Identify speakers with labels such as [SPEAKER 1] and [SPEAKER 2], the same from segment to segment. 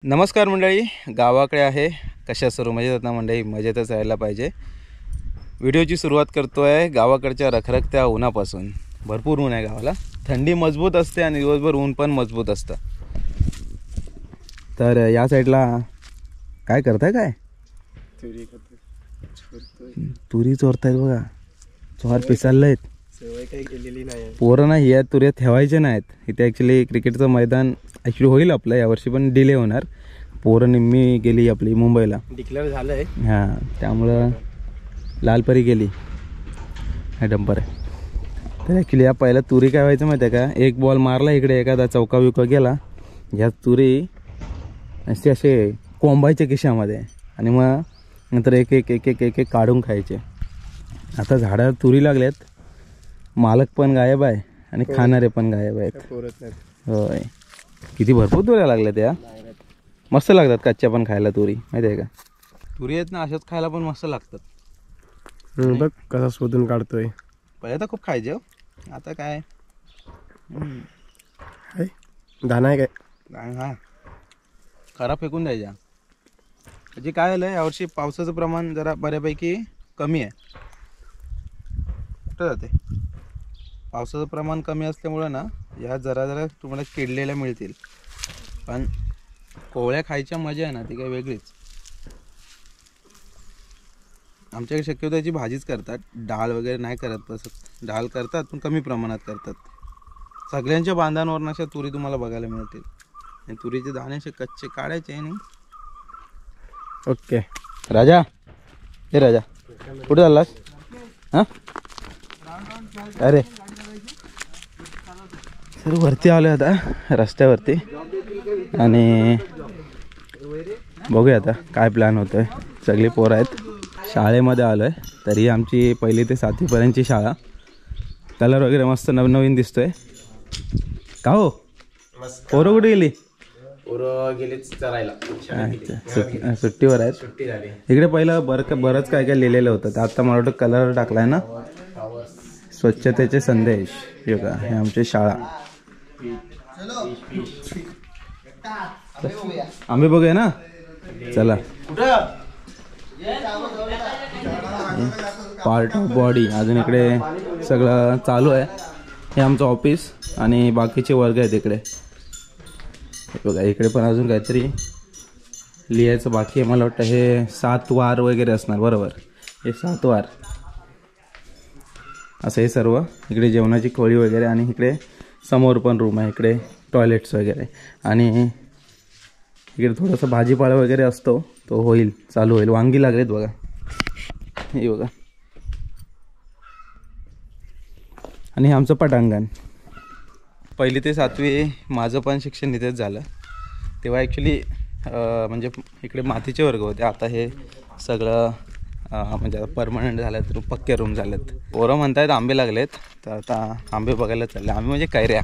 [SPEAKER 1] नमस्कार मंडळी, गावाकडे आहे. कशा सर्व मजेत ना मंडळी? मजेतच राहायला पाहिजे. व्हिडिओची सुरुवात करतो आहे गावाकडच्या रखरखत्या उन्हापासून. भरपूर ऊन आहे गावाला. थंडी मजबूत असते आणि दिवसभर ऊन पण मजबूत असतं. तर या साईडला काय करताय? काय तुरी चोरतायत बघा. चोर पिसाळलेत.
[SPEAKER 2] सवय काही केलेली नाही.
[SPEAKER 1] पोरं नाही या तुऱ्या ठेवायचे नाहीत. इथे ॲक्च्युली क्रिकेटचं मैदान ॲक्च्युली होईल आपलं यावर्षी, पण डिले होणार. पोरं निम्मी गेली आपली मुंबईला,
[SPEAKER 2] डिक्लेअर झालंय.
[SPEAKER 1] हां, त्यामुळं लालपरी गेली. हा डंपर आहे. तर ॲक्च्युली या पहिल्या तुरी काय व्हायचं माहिती आहे का? एक बॉल मारला इकडे, एखादा चौका विका गेला, ह्या तुरी असे असे कोंबायचे खिशामध्ये आणि मग नंतर एक एक एक एक एक एक काढून खायचे. आता झाडावर तुरी लागल्यात, मालक पण गायब आहे आणि खाणारे पण गायब आहेत. होय, किती भरपूर तुऱ्या लागल्या त्या. मस्त लागतात कच्च्या पण खायला तुरी, माहिती आहे का? तुरी आहेत ना, अशाच खायला पण मस्त लागतात.
[SPEAKER 2] बघ कसा शोधून काढतोय.
[SPEAKER 1] पहिले तर खूप खायचे हो, आता काय
[SPEAKER 2] दाना आहे काय?
[SPEAKER 1] हा, खरा फेकून द्यायच्या. म्हणजे काय झालं, यावर्षी पावसाचं प्रमाण जरा बऱ्यापैकी कमी आहे. कुठं जाते? पावसाचं प्रमाण कमी असल्यामुळं ना या जरा जरा तुम्हाला किडलेल्या मिळतील, पण कोवळ्या खायच्या मजा आहे ना ती काही वेगळीच. आमच्याकडे शक्यतो याची भाजीच करतात, डाळ वगैरे नाही करत. तसं डाळ करतात पण कमी प्रमाणात करतात. सगळ्यांच्या बांधांवरून अशा तुरी तुम्हाला बघायला मिळतील. आणि तुरीचे दाणे असे कच्चे काढायचे. आणि
[SPEAKER 2] ओके
[SPEAKER 1] राजा, हे राजा कुठे चाललास? हां, अरे सर वरती आलो आता रस्त्यावरती आणि बघूया आता काय प्लॅन होतोय. सगळी पोरं आहेत. शाळेमध्ये आलो आहे. तरी आमची 1ली ते 7वीपर्यंतची शाळा. कलर वगैरे मस्त नवनवीन दिसतोय. का हो, पोरं कुठे गेली? सुट्टीवर आहेत. इकडे पहिलं बरंच काय काय लिहिलेलं होतं. ते आता मला वाटतं कलर टाकलाय ना. स्वच्छतेचे संदेश. हे का, हे आमची शाळा. आंबे बघूया ना, चला. पार्ट ऑफ बॉडी अजून इकडे सगळं चालू आहे. हे आमचं ऑफिस आणि बाकीचे वर्ग आहेत इकडे. बघा इकडे पण अजून काहीतरी लिहायचं बाकी आहे. मला वाटतं हे 7 वार वगैरे असणार. बरोबर, हे 7 वार असं हे सर्व. इकडे जेवणाची खोळी वगैरे आणि इकडे समोर पण रूम आहे. इकडे टॉयलेट्स वगैरे आणि इकडे थोडंसं भाजीपाला वगैरे असतो, तो होईल, चालू होईल. वांगी लागलेत बघा, हे बघा. आणि हे आमचं पटांगण. 1ली ते 7वी माझं पण शिक्षण इथेच झालं. तेव्हा ॲक्च्युली म्हणजे इकडे मातीचे वर्ग होते. आता हे सगळं म्हणजे परमनंट झालं, तर पक्के रूम झालेत. पोरं म्हणतायत आंबे लागलेत, तर आता आंबे बघायला चालले. आंबे म्हणजे कैऱ्या.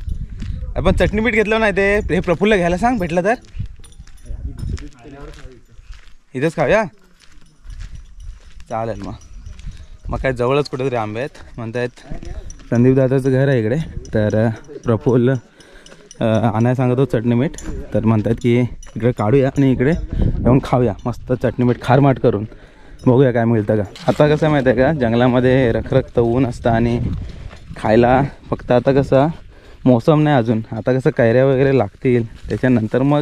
[SPEAKER 1] आपण चटणी मीठ घेतलं नाही ते, हे प्रफुल्ल घ्यायला सांग, भेटलं तर इथंच खाऊया. चालेल मग काय जवळच कुठेतरी आंबे आहेत म्हणतायत. संदीप दादाचं घर आहे इकडे, तर प्रफुल्ल आणायला सांगत होतो चटणी मीठ. तर म्हणतात की इकडे काढूया आणि इकडे येऊन खाऊया मस्त चटणी मीठ खारमाट करून. बघूया काय मिळतं का. आता कसं माहिती आहे का, जंगलामध्ये रखरखतं ऊन असतं आणि खायला फक्त आता कसं मोसम नाही अजून. आता कसं कैऱ्या वगैरे लागतील, त्याच्यानंतर मग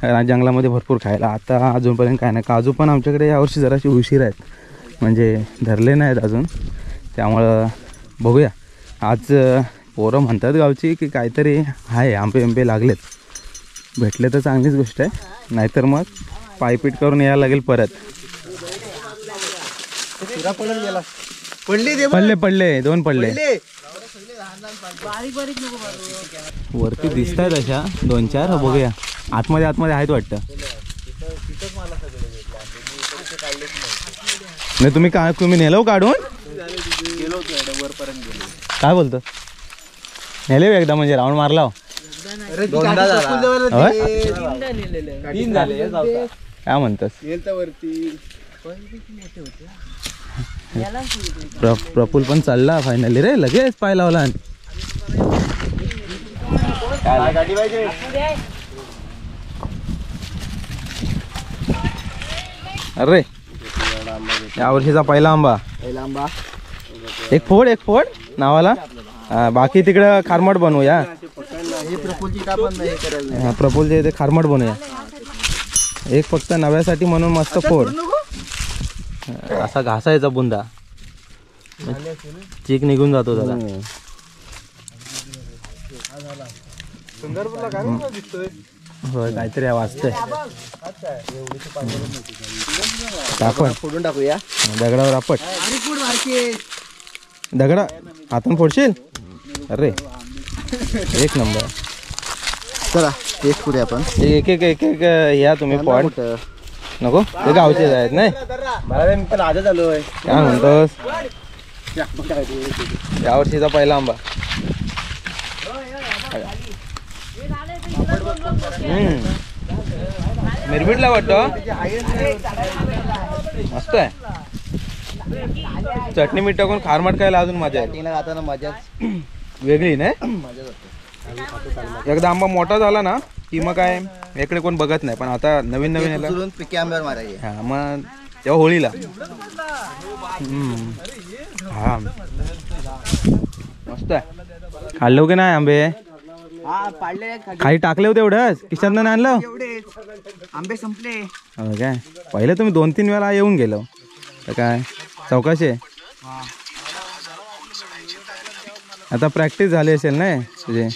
[SPEAKER 1] जंगलामध्ये भरपूर खायला. आता अजूनपर्यंत काय नाही. काजू पण आमच्याकडे यावर्षी जराशी उशीर आहेत, म्हणजे धरले नाहीत अजून. त्यामुळं बघूया. आज पोरं म्हणतात गावची की काहीतरी आहे, आंबे लागलेत. भेटले तर चांगलीच गोष्ट आहे, नाहीतर मग पायपीट करून यायला लागेल परत. पडले 2 पडले. वरती दिसत आहेत अशा 2-4. बघूया, आतमध्ये आहेत वाटतं. नाही तुम्ही नेलो काढून? काय बोलतो? नेले एकदा म्हणजे राऊंड मारला. काय म्हणतोस? प्रफुल पण चालला फायनली रे, लगेच पाय लावला. अरे या वर्षीचा पहिला आंबा. एक फोड नावाला. बाकी तिकडं खारमट बनवूया. प्रफुलचे ते खारमट बनवूया. एक फक्त नव्यासाठी म्हणून मस्त फोड. असा घासायचा बुंदा, चीक निघून जातो त्याला. होय काहीतरी वाचतंय. आपण
[SPEAKER 2] फोडून टाकूया
[SPEAKER 1] दगडावर आपट. दगडा हातून फोडशील. अरे एक नंबर.
[SPEAKER 2] चला टेस्ट करूया आपण.
[SPEAKER 1] एक एक एक एक या तुम्ही पॉट नको ते गावचे आहेत नाही.
[SPEAKER 2] मला मी पण आजच आलोय.
[SPEAKER 1] काय म्हणतोस. यावर्षीचा पहिला आंबा. मिरमिटला वाटतं मस्त आहे. चटणी मीठ टाकून खारमट खायला अजून मजा आहे.
[SPEAKER 2] खाताना मजाच
[SPEAKER 1] वेगळी नाही. एकदा आंबा मोठा झाला ना की मग काय इकडे कोण बघत नाही. पण आता नवीन नवीन याला
[SPEAKER 2] पिके आंब्यावर मारायचे.
[SPEAKER 1] हा मग तेव्हा होळीला. हा मस्त आहे. खाल्लो की नाही आंबे. काही टाकले होते एवढंच खिशात नाही आणलं.
[SPEAKER 2] आंबे संपले.
[SPEAKER 1] हो काय. पहिले तुम्ही 2-3 वेळा येऊन गेलो तर काय चौकशी. आता प्रॅक्टिस झाली असेल नाही तुझे.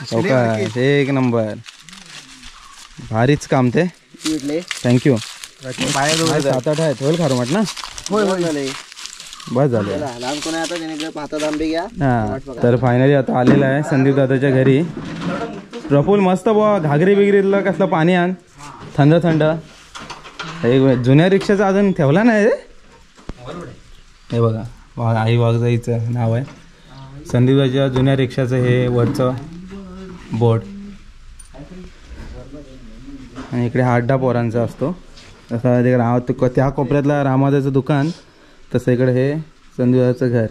[SPEAKER 1] चौकाश एक नंबर. भारीच काम ते. थँक्यू. 7-8 आहेत होईल खारमट ना. बस झालं.
[SPEAKER 2] लहान कोण आहे आता त्याने पाहतात आंबे घ्या.
[SPEAKER 1] हा तर फायनली आता आलेला आहे संदीप दादाच्या घरी. प्रफुल मस्त बुवा घागरी बिगरीतलं कसलं पाणी आण थंड थंड. एक जुन्या रिक्षाचा अजून ठेवला नाही रे. हे बघा आई वाघजाईचं नाव आहे. संदीप दादाच्या जुन्या रिक्षाचं हे वरचं बोर्ड. आणि इकडे हा अड्डा पोरांचा असतो. तसं तिकडे त्या कोपऱ्यातला रामादाचं दुकान. तसं इकडे हे संदीपाचं घर.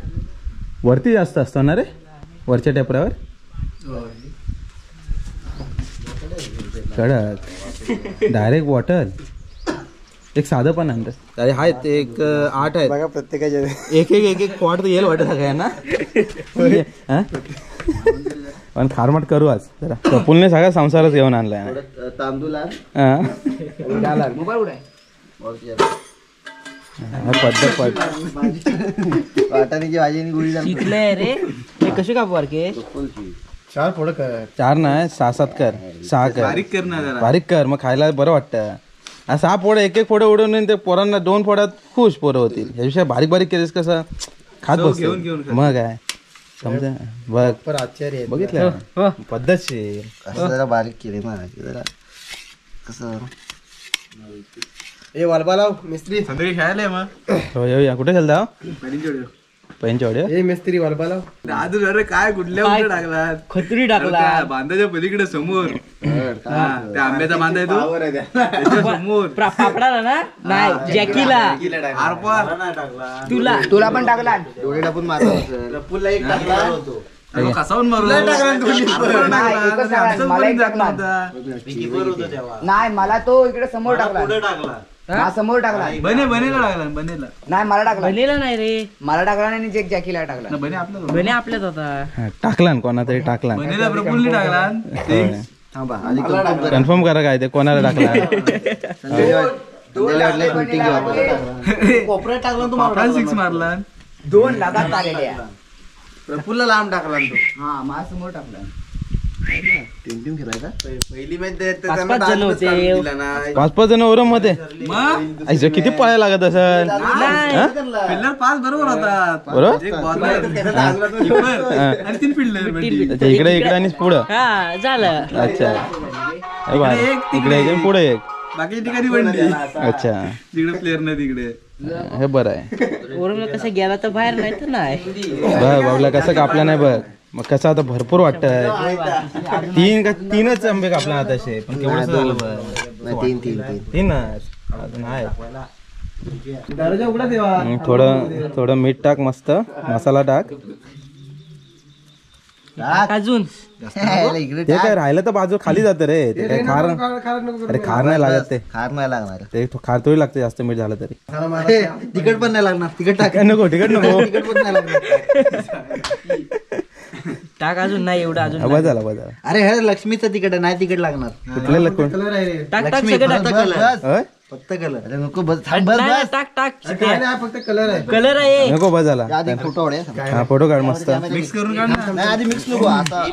[SPEAKER 1] वरती जास्त असतं ना रे वरच्या टेपऱ्यावर. कडक डायरेक्ट बॉटल. एक साधं पण आणलं. अरे आहेत एक 8 आहेत
[SPEAKER 2] बघा प्रत्येकाच्या.
[SPEAKER 1] एक एक एक एक पॉट तर येईल वाटत सगळ्यांना. पण खारमट करू आज जरा. प्रफुलने सगळा संसारच घेऊन आणलाय.
[SPEAKER 2] तांदूळ वाटाण्याची भाजी गोळी
[SPEAKER 3] रे. हे कशी कापू बारके.
[SPEAKER 2] 4 फोड कर.
[SPEAKER 1] 4 नाही 6-7 कर. 6 कर. बारीक कर मग खायला बरं वाटतं. 6 फोड एक एक फोड उडवून ते पोरांना 2 फोडात खुश पोरं होतील. ह्याविषयी बारीक बारीक केलेस कसं खात बसतो. मग काय समजा बघ
[SPEAKER 2] आचार्य
[SPEAKER 1] बघितलं पद्धतशीर.
[SPEAKER 2] जरा बारीक केले ना जरा कसं. ए वालबा लाव मिस्त्री.
[SPEAKER 4] संध्याकाळी खेळायला मग.
[SPEAKER 1] हो येऊया. कुठे चालता. पंचवड्या.
[SPEAKER 2] ए मिस्त्री वालबा लाव.
[SPEAKER 4] दादू अरे काय कुठल्या कुठे टाकलात.
[SPEAKER 3] खत्री टाकला.
[SPEAKER 4] बांधाच्या पलीकडे समोर त्या आंब्याचा बांधा येतो त्याच्या समोर.
[SPEAKER 3] पापडाला ना नाही जॅकीला. तुला पण टाकला.
[SPEAKER 2] डोळे टाकून मारला. पुन्हा एक टाकला.
[SPEAKER 4] कसावून मारला.
[SPEAKER 3] नाही मला तो इकडे समोर टाकला. हा समोर टाकला.
[SPEAKER 4] बनेला टाकला. बनेला
[SPEAKER 3] नाही मला टाकला. बनेला नाही रे. मला टाकला नाही. जॅकीला टाकला.
[SPEAKER 4] बने आपला
[SPEAKER 3] बने आपल्याच होता.
[SPEAKER 1] टाकला कोणा तरी टाकला.
[SPEAKER 4] बनेला प्रफुल्ली टाकला.
[SPEAKER 1] कन्फर्म करा काय ते कोणाला टाकला.
[SPEAKER 3] कोपऱ्यात टाकला तुम्हाला.
[SPEAKER 4] 6 मारला.
[SPEAKER 3] 2 लगात आलेले.
[SPEAKER 4] प्रफुल्ला लांब टाकला तो.
[SPEAKER 3] हा माझ्या समोर टाकला.
[SPEAKER 2] टीम खेळायचा.
[SPEAKER 4] पहिली मॅच
[SPEAKER 1] 5-5 जण ओरम मध्ये. किती पळायला लागत असेल.
[SPEAKER 4] पिल्लर 5 बरोबर होतात. आणि 3 पिल्लर
[SPEAKER 1] इकडे इकडे आणि पुढं.
[SPEAKER 3] हा झालं.
[SPEAKER 1] अच्छा इकडे एक पुढे एक.
[SPEAKER 4] बाकी ठिकाणी वंडी.
[SPEAKER 1] अच्छा
[SPEAKER 4] जिकडे प्लेअर नाही तिकडे.
[SPEAKER 1] हे बरं आहे.
[SPEAKER 3] ओरमला कसं गेला तर बाहेर नाही तर नाही.
[SPEAKER 1] बघ बाबला कसं कापला नाही बघ. मग कसं आता भरपूर वाटतंय. 3च आंबे कापला आता असे. पण केवढं झालं बघ. 3च अजून आहे. थोडं मीठ टाक. मस्त मसाला टाक.
[SPEAKER 3] अजून
[SPEAKER 2] इकडे
[SPEAKER 1] ते काय राहिलं तर बाजू खाली जातं रे ते काय खार अरे खार नाही लागत ते
[SPEAKER 2] खार नाही लागणार
[SPEAKER 1] ते खार थोडी लागते जास्त मीठ झालं तरी
[SPEAKER 2] तिकट पण नाही लागणार तिकट टाक
[SPEAKER 1] काय नको तिकट नको
[SPEAKER 2] तिकट पण नाही लागणार
[SPEAKER 3] टाक अजून नाही एवढं अजून
[SPEAKER 1] बस झाला बस झाला
[SPEAKER 2] अरे हे लक्ष्मीचं तिकट आहे नाही तिकट लागणार
[SPEAKER 1] कुठले लकोण
[SPEAKER 3] टाक टाक
[SPEAKER 2] लक्ष्मी
[SPEAKER 3] सगळं
[SPEAKER 2] फक्त
[SPEAKER 3] टाक
[SPEAKER 2] कलर
[SPEAKER 1] होय?
[SPEAKER 2] फक्त कलर अरे नको बस थांब, बस
[SPEAKER 3] नाही, नाही,
[SPEAKER 2] बस
[SPEAKER 3] टाक टाक
[SPEAKER 2] फक्त कलर आहे
[SPEAKER 3] कलर आहे
[SPEAKER 1] नको बस झाला
[SPEAKER 2] आधी फोटो
[SPEAKER 1] हा फोटो काढ मस्त
[SPEAKER 4] मिक्स करून काढ ना.
[SPEAKER 2] नाही आधी मिक्स नको आता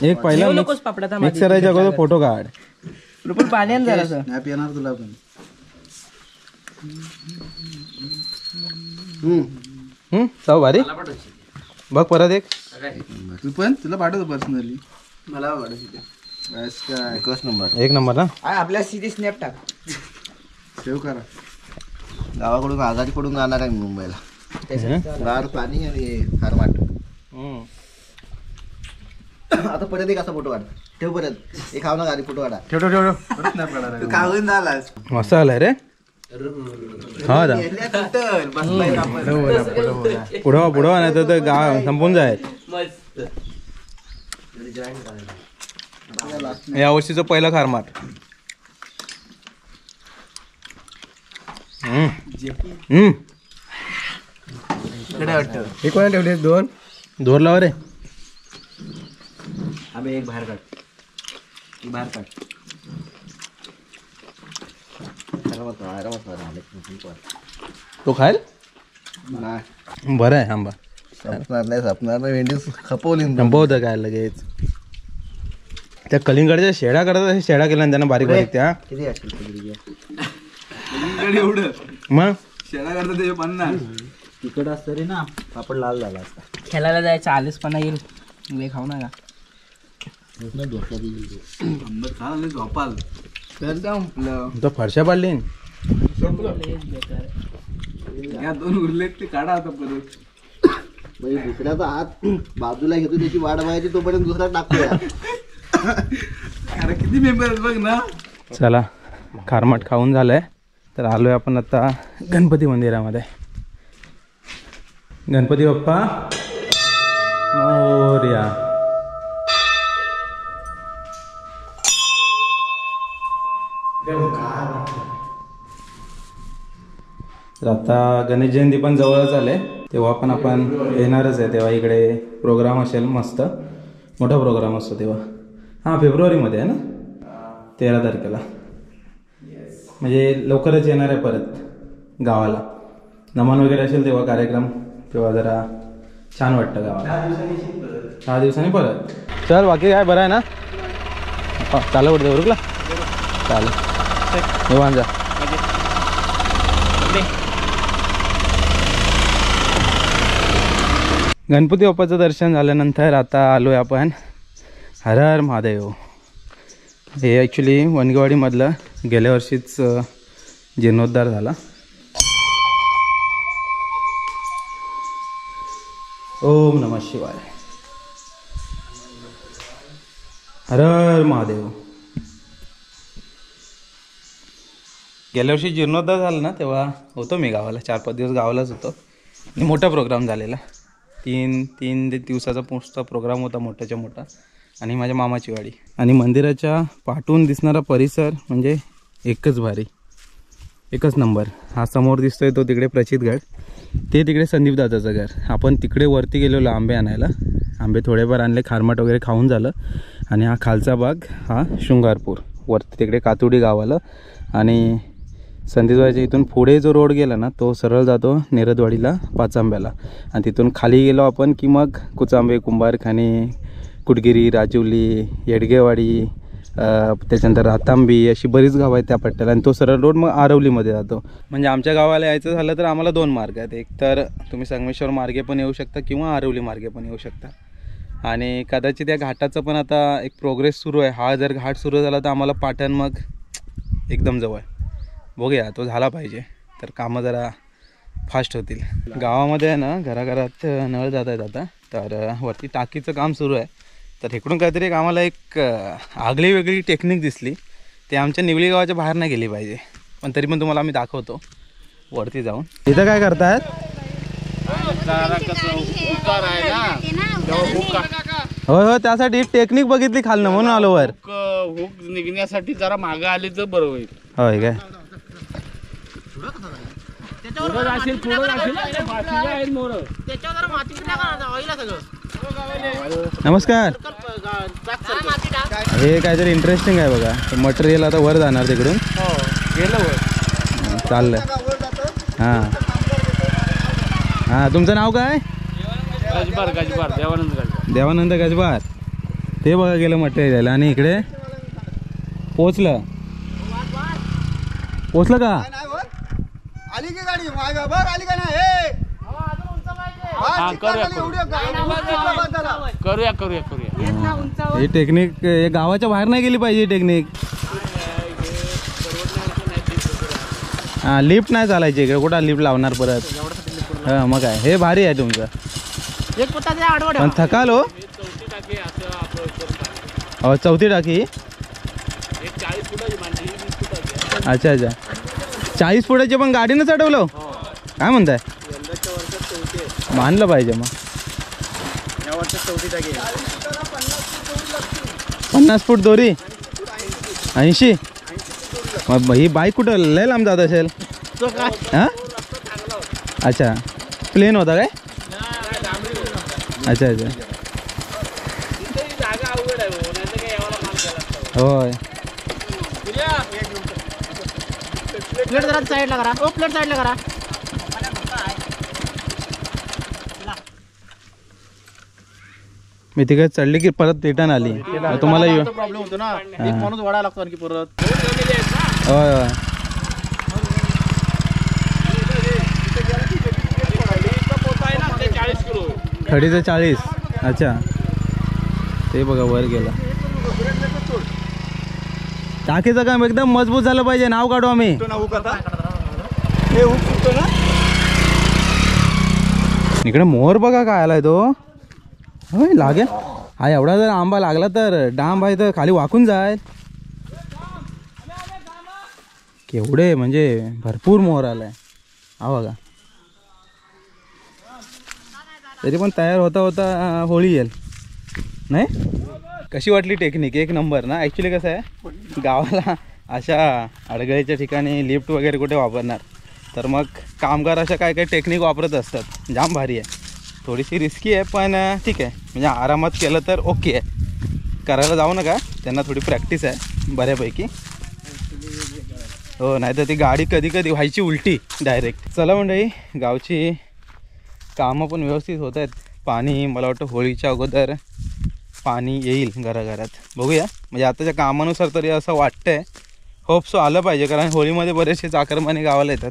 [SPEAKER 1] एक पहिला
[SPEAKER 3] येऊ नकोस पापडाचा
[SPEAKER 1] मिक्स करायच्या अगोदर फोटो काढ
[SPEAKER 3] पण पाण्यात जरासं
[SPEAKER 2] नाही पिणार तुला पण
[SPEAKER 1] जाऊ भारी बघ परत एक
[SPEAKER 4] तू पण तुला पाठवतो पर्सनली.
[SPEAKER 2] मला बस काय एकच नंबर
[SPEAKER 1] एक नंबर ना
[SPEAKER 3] आपल्या सिटी स्नॅप टाक
[SPEAKER 4] सेव्ह करा.
[SPEAKER 2] गावाकडून आजारी पडून जाणार आहे मुंबईला गार पाणी आणि खारमाट आता परत एक असा फोटो काढ ठेव परत एक खाव ना गाडी फोटो काढा
[SPEAKER 1] ठेव ठेव ठेव
[SPEAKER 4] परत नाही पडणार आहे.
[SPEAKER 2] कागद झालास
[SPEAKER 1] मस्त आलाय रे हा दा पुढं पुढं नाही तर गाव संपून जाईल या वर्षीचं पहिलं खारमाट
[SPEAKER 2] हे कोणा ठेवले दोन
[SPEAKER 1] दोर लावा रे
[SPEAKER 3] आम्ही एक बाहेर काढ बाहेर काढ
[SPEAKER 1] तो खायल
[SPEAKER 2] नाही
[SPEAKER 1] बरं आहे आंबा
[SPEAKER 2] सपणार नाही भेंडी खपवली
[SPEAKER 1] संपवतं काय लगेच त्या कलिंगडच्या शेडा करतात शेडा केल्या ना त्यांना बारीक बारीक त्या
[SPEAKER 2] किती असेल
[SPEAKER 4] इकडे एवढं
[SPEAKER 1] मग
[SPEAKER 4] शेळा करता ते 50.
[SPEAKER 2] तिकट असतं रे ना पापड लाल झाला असता
[SPEAKER 3] खेळायला जायचं आलेसपणा येईल लय खाऊ नका
[SPEAKER 4] आंबट खा आणि झोपाल. तर संपलं.
[SPEAKER 1] तो फरशा पाडली
[SPEAKER 4] या 2 उरलेत ते काढा आता परत.
[SPEAKER 2] म्हणजे दुसऱ्याचा हात बाजूला घेतो त्याची वाट बघायची तोपर्यंत दुसरा टाकतोय
[SPEAKER 4] अरे किती मेंबर आहेत बघ ना.
[SPEAKER 1] चला खारमाट खाऊन झालंय तर आलोय आपण आता गणपती मंदिरामध्ये. गणपती बाप्पा मोरया. तर आता गणेश जयंती पण जवळच आले तेव्हा पण आपण येणारच आहे तेव्हा इकडे प्रोग्राम असेल मस्त मोठा प्रोग्राम असतो तेव्हा. हां फेब्रुवारीमध्ये आहे ना 13 तारखेला म्हणजे लवकरच येणार आहे परत गावाला. नमन वगैरे असेल तेव्हा कार्यक्रम तेव्हा जरा छान वाटतं गावाला. 6 दिवसांनी परत. चल बाकी काय बरं आहे ना चालू पडते बरोबर चालेल निवांत जा. गणपती बाप्पाचं दर्शन झाल्यानंतर आता आलोय आपण हर हर महादेव. हे ॲक्च्युली वनगेवाडीमधलं गेल्या वर्षीच जीर्णोद्धार झाला. ओम नमः शिवाय. हर हर महादेव. गेल्या वर्षी जीर्णोद्धार झाला ना तेव्हा होतो मी गावाला 4-5 दिवस गावालाच होतो आणि मोठा प्रोग्राम झालेला. 3 दिवसाचा पुढचा प्रोग्राम होता मोठ्याच्या मोठा आणि माझ्या मामाची वाडी. आणि मंदिराच्या पाठून दिसणारा परिसर म्हणजे एकच भारी एकच नंबर. हा समोर दिसतोय तो तिकडे प्रचितगड ते तिकडे संदीप दादाचं घर. आपण तिकडे वरती गेलेलो आंबे आणायला. आंबे थोडेफार आणले खारमाट वगैरे खाऊन झालं. आणि हा खालचा भाग हा शृंगारपूर वरती तिकडे कातुडी गावाला. आणि संदीपवाडीच्या इथून पुढे जो रोड गेला ना तो सरळ जातो नेरदवाडीला पाचांब्याला. आणि तिथून खाली गेलो आपण की मग कुचांबे कुंभारखानी कुटगिरी राजुली येडगेवाडी त्याच्यानंतर रातांबी अशी बरीच गावं आहेत त्या पट्ट्याला. आणि तो सरळ रोड मग आरवलीमध्ये जातो. म्हणजे आमच्या गावाला यायचं झालं तर आम्हाला 2 मार्ग आहेत. एक तर तुम्ही संगमेश्वर मार्गे पण येऊ शकता किंवा आरवली मार्गे पण येऊ शकता. आणि कदाचित या घाटाचं पण आता एक प्रोग्रेस सुरू आहे. हा जर घाट सुरू झाला तर आम्हाला पाटण मग एकदम जवळ. बघूया तो झाला पाहिजे तर कामं जरा फास्ट होतील. गावामध्ये आहे ना घराघरात नळ जात आहेत आता. तर वरती टाकीचं काम सुरू आहे. तर इकडून काहीतरी एक आम्हाला एक आगळी वेगळी टेक्निक दिसली. ते आमच्या निवळी गावाच्या बाहेर नाही गेली पाहिजे पण तरी पण तुम्हाला आम्ही दाखवतो वरती जाऊन. इथं काय करतायत होय हो, त्यासाठी टेक्निक बघितली खालनं म्हणून आलो वर.
[SPEAKER 5] हुक निघण्यासाठी जरा मागे आली तर बरं होईल.
[SPEAKER 1] होय काय नमस्कार. हे काहीतरी इंटरेस्टिंग आहे बघा. मटेरियल आता वर जाणार तिकडून. चाललंय. हां हां तुमचं नाव काय?
[SPEAKER 5] गजबार
[SPEAKER 1] देवानंद गजबार. ते बघा गेलं मटेरियल आणि इकडे पोचलं का?
[SPEAKER 3] आली की गाडी बघ आली का नाही?
[SPEAKER 5] करूया.
[SPEAKER 1] ही टेक्निक गावाच्या बाहेर नाही गेली पाहिजे टेक्निक. हां लिफ्ट नाही चालायची इकडे. कुठं लिफ्ट लावणार परत? हां मग काय हे भारी आहे तुमचं. पण थकाल हो. चौथी टाकी. अच्छा 40 फुटाची पण गाडीनं चढवलं. काय म्हणताय? मानलं पाहिजे मग. 50 फूट दोरी 80. मग ही बाईक कुठं लय लांब जात असेल. हां अच्छा प्लेन होता काय? अच्छा होय.
[SPEAKER 3] प्लेट जरा साईडला करा. प्लेट साईडला करा.
[SPEAKER 1] मी तिकडे चढली की परत रिटर्न आली. तुम्हाला
[SPEAKER 5] प्रॉब्लेम होतो ना. एक माणूस वाढायला लागतो आणखी परत.
[SPEAKER 1] होय होय. खडीचं 40. अच्छा ते बघा वर गेला. टाकीचं काम एकदम मजबूत झालं पाहिजे. नाव काढू आम्ही. इकडे मोर बघा काय आलाय तो. होय लागेल. हा एवढा जर आंबा लागला तर डांब आहे तर खाली वाकून जाईल. केवढे म्हणजे भरपूर मोर आलाय. हा बघा तरी पण तयार होता होळी येईल नाही. कशी वाटली टेक्निक? एक नंबर ना. ॲक्च्युली कसं आहे गावाला अशा अडगळीच्या ठिकाणी लिफ्ट वगैरे कुठे वापरणार. तर मग कामगार अशा काय काय टेक्निक वापरत असतात. जाम भारी आहे. थोडीशी रिस्की आहे पण ठीक आहे. म्हणजे आरामात केलं तर ओके आहे. करायला जाऊ नका. त्यांना थोडी प्रॅक्टिस आहे बऱ्यापैकी. हो नाही तर ती गाडी कधी कधी व्हायची उलटी डायरेक्ट. चला मंडळी गावची कामं पण व्यवस्थित होत आहेत. पाणी मला वाटतं होळीच्या अगोदर पाणी येईल घराघरात. बघूया म्हणजे आताच्या कामानुसार तरी असं वाटतंय. होप सो आलं पाहिजे कारण होळीमध्ये बरेचसे चाकरमानी गावाला येतात.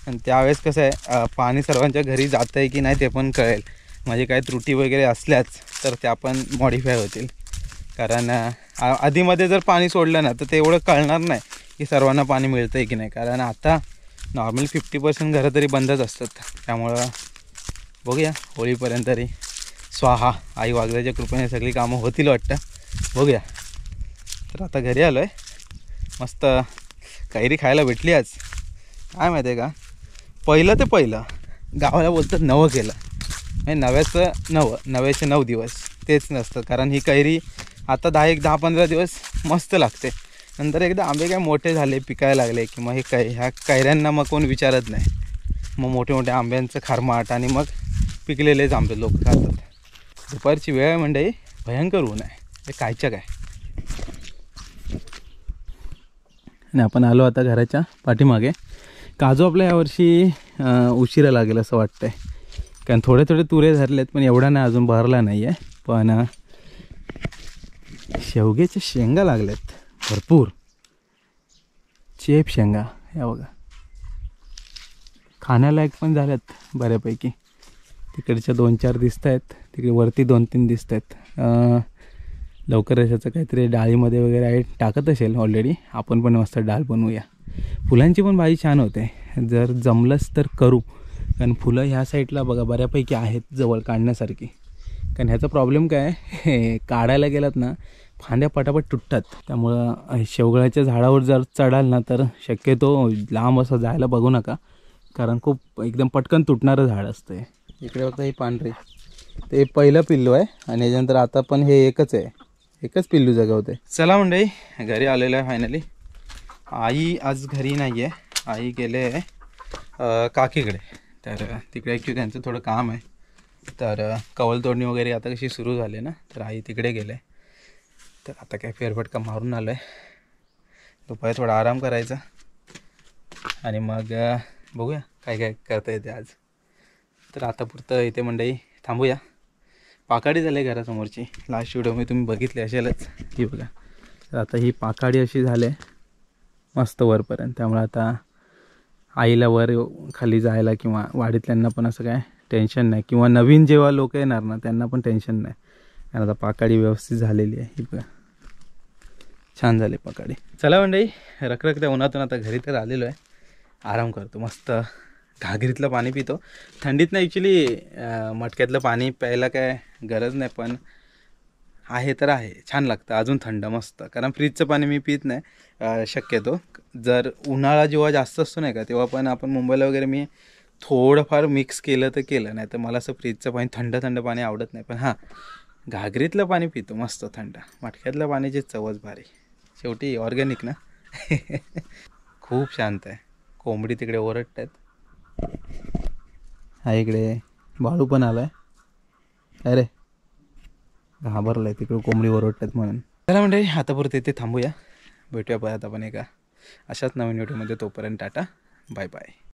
[SPEAKER 1] आणि त्यावेळेस कसं आहे पाणी सर्वांच्या घरी जातं आहे की नाही ते पण कळेल. म्हणजे काही त्रुटी वगैरे असल्याच तर त्या पण मॉडिफाय होतील. कारण आधीमध्ये जर पाणी सोडलं ना तर ते एवढं कळणार नाही की सर्वांना पाणी मिळतं आहे की नाही. कारण आता नॉर्मली 50% घरं तरी बंदच असतात. त्यामुळं बघूया होळीपर्यंत तरी स्वाहा आई वागदाच्या कृपेने सगळी कामं होतील वाटतं. बघूया. तर आता घरी आलो आहे. मस्त कैरी खायला भेटली आज. काय माहिती आहे का पहिलं ते पहिलं गावाला बोलतात नवं केलं. म्हणजे नव्याचं नव्याचे 9 दिवस तेच नसतं. कारण ही कैरी आता 10-15 दिवस मस्त लागते. नंतर एकदा आंबे काय मोठे झाले पिकायला लागले की मग ह्या कैऱ्यांना मग कोण विचारत नाही. मग मोठे मोठे आंब्यांचं खारमाट आणि मग पिकलेलेच आंबे लोक खातात. दुपारची वेळ म्हणजे भयंकर ऊन आहे. हे कायच्या काय. आणि आपण आलो आता घराच्या पाठीमागे. काजू आपल्या यावर्षी उशिरा लागेल असं वाटतंय. कारण थोडे थोडे तुरे धरलेत पण एवढा नाही अजून भरला नाही आहे. पण शेवग्याच्या शेंगा लागल्यात भरपूर. चेप शेंगा या बघा खाण्यालायक पण झाल्यात बऱ्यापैकी. तिकडच्या 2-4 दिसत आहेत. तिकडे वरती 2-3 दिसत आहेत. लवकरच ह्याचं काहीतरी डाळीमध्ये वगैरे आहे टाकत असेल ऑलरेडी. आपण पण मस्त डाळ बनवूया. फुलांची पण भाजी छान होते. जर जमलंच तर करू. कारण फुलं ह्या साईडला बघा बऱ्यापैकी आहेत जवळ काढण्यासारखी. कारण ह्याचा प्रॉब्लेम काय आहे काढायला गेलात ना फांद्या पटापट तुटतात. त्यामुळं शेवगाच्या झाडावर जर चढाल ना तर शक्यतो लांब असं जायला बघू नका. कारण खूप एकदम पटकन तुटणारं झाड असतं. इकडे बघता ही पांढरी ते पहिलं पिल्लू आहे आणि याच्यानंतर आता पण हे एकच आहे, एकच पिल्लू जगवते. चला मंडळी घरी आलेलं आहे फायनली. आई आज घरी नाही आहे, आई गेले काकीकडे. तर तिकडे ॲक्च्युली त्यांचं थोडं काम आहे. तर कवल तोडणी वगैरे आता कशी सुरू झाली ना, तर आई तिकडे गेले. तर आता काय फेरफटका मारून आलो आहे. दुपारी थोडा आराम करायचा आणि मग बघूया काय काय करता येते आज. तर आता पुरतं इथे मंडळी थांबूया. पाकाडी झाली आहे घरासमोरची, लास्ट व्हिडिओ मी तुम्ही बघितले असेलच. ही बघा, तर आता ही पाकाडी अशी झाली आहे मस्त वरपर्यंत. त्यामुळे आता आईला वर खाली जायला किंवा वाडीतल्यांना पण असं काय टेन्शन नाही, किंवा नवीन जेव्हा लोक येणार ना त्यांना पण टेन्शन नाही. कारण आता पाकाडी व्यवस्थित झालेली आहे. ही बघा छान झाली पाकाडी. चला मंडळी रखरखत्या उन्हातून आता घरी तर आलेलो आहे, आराम करतो. मस्त घागरीतलं पाणी पितो. थंडीत नाही ॲक्च्युली मटक्यातलं पाणी प्यायला काय गरज नाही, पण आहे तर आहे, छान लागतं अजून थंड मस्त. कारण फ्रीजचं पाणी मी पित नाही शक्यतो. जर उन्हाळा जेव्हा जास्त असतो नाही का, तेव्हा पण आपण मुंबईला वगैरे मी थोडंफार मिक्स केलं तर केलं, नाही तर मला असं फ्रीजचं पाणी थंड पाणी आवडत नाही. पण हां घागरीतलं पाणी पितो मस्त थंड. मटक्यातल्या पाण्याची चवच भारी, शेवटी ऑर्गॅनिक ना. खूप शांत आहे. कोंबडी तिकडे ओरडत आहेत. हा इकडे बाळू पण आलाय. अरे घाबरलाय, तिकडे कोंबडी ओरडतात म्हणून. चला म्हणजे आता पुरते इथे थांबूया. भेटूया परत आपण एका अशाच नवीन व्हिडिओमध्ये. तोपर्यंत टाटा बाय बाय.